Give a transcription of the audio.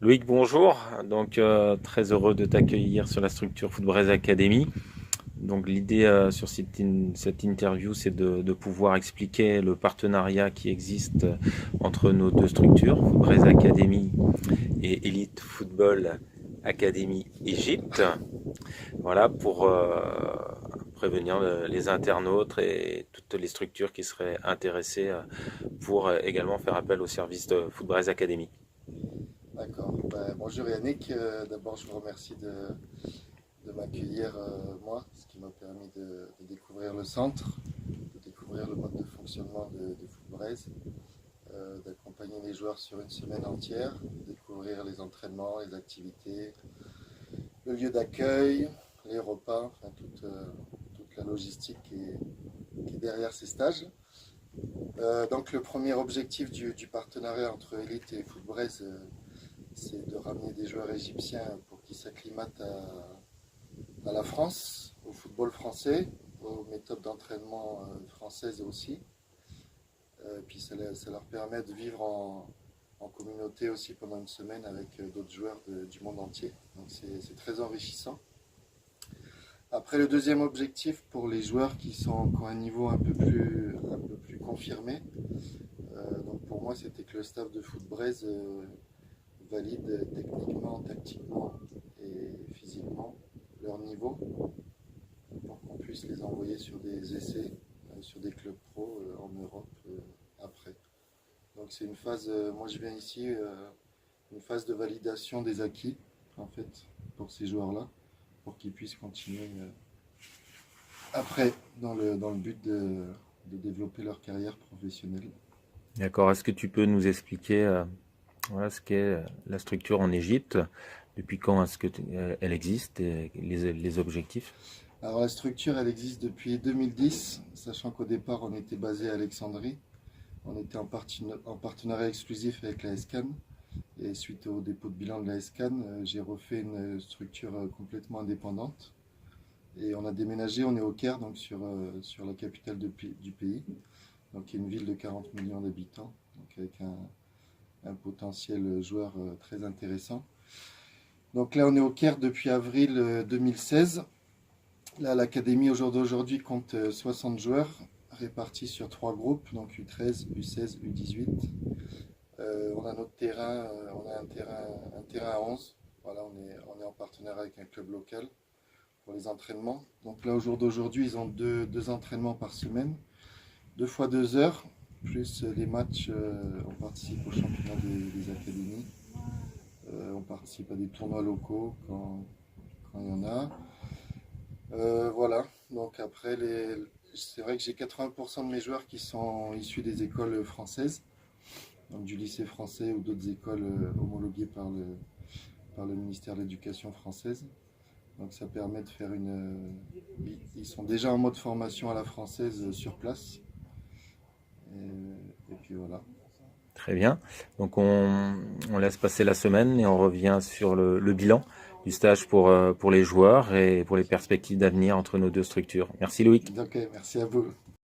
Loïc, bonjour. Donc, très heureux de t'accueillir sur la structure Footbraise Academy. Donc, l'idée sur cette interview, c'est de pouvoir expliquer le partenariat qui existe entre nos deux structures, Footbraise Academy et Elite Football Academy Égypte. Voilà, pour prévenir les internautes et toutes les structures qui seraient intéressées pour également faire appel au service de Footbraise Academy. D'accord. Bonjour Yannick. D'abord, je vous remercie de m'accueillir, moi, ce qui m'a permis de découvrir le centre, de découvrir le mode de fonctionnement de Footbraise, d'accompagner les joueurs sur une semaine entière, de découvrir les entraînements, les activités, le lieu d'accueil, les repas, enfin toute la logistique qui est derrière ces stages. Donc le premier objectif du partenariat entre Elite et Footbraise, c'est de ramener des joueurs égyptiens pour qu'ils s'acclimatent à la France, au football français, aux méthodes d'entraînement françaises aussi. Puis ça leur permet de vivre en communauté aussi pendant une semaine avec d'autres joueurs du monde entier. Donc c'est très enrichissant. Après, le deuxième objectif pour les joueurs qui ont un niveau un peu plus confirmé, donc pour moi c'était que le staff de Footbraise valide techniquement, tactiquement et physiquement leur niveau pour qu'on puisse les envoyer sur des essais, sur des clubs pro en Europe après. Donc c'est une phase, moi je viens ici, une phase de validation des acquis en fait pour ces joueurs-là, pour qu'ils puissent continuer après dans le but de développer leur carrière professionnelle. D'accord. Est-ce que tu peux nous expliquer voilà, ce qu'est la structure en Égypte, depuis quand est-ce qu'elle existe et les objectifs? Alors la structure elle existe depuis 2010, sachant qu'au départ on était basé à Alexandrie. On était en partenariat exclusif avec la SCAN. Et suite au dépôt de bilan de la SCAN, j'ai refait une structure complètement indépendante. Et on a déménagé, on est au Caire, donc sur la capitale du pays, donc qui est une ville de 40 millions d'habitants, donc avec un potentiel joueur très intéressant. Donc là, on est au Caire depuis avril 2016. Là, l'académie au jour d'aujourd'hui compte 60 joueurs répartis sur trois groupes, donc U13, U16, U18. On a notre terrain, on a un terrain à 11. Voilà, on est en partenariat avec un club local pour les entraînements. Donc là, au jour d'aujourd'hui, ils ont deux entraînements par semaine, 2 fois 2 heures, plus les matchs. On participe au championnat des académies. On participe à des tournois locaux quand il y en a. Voilà, donc après, c'est vrai que j'ai 80% de mes joueurs qui sont issus des écoles françaises, donc du lycée français ou d'autres écoles homologuées par le ministère de l'Éducation française. Donc ça permet de faire Ils sont déjà en mode formation à la française sur place. Et puis voilà. Très bien. Donc on laisse passer la semaine et on revient sur le bilan du stage pour les joueurs et pour les perspectives d'avenir entre nos deux structures. Merci Loïc. Ok, merci à vous.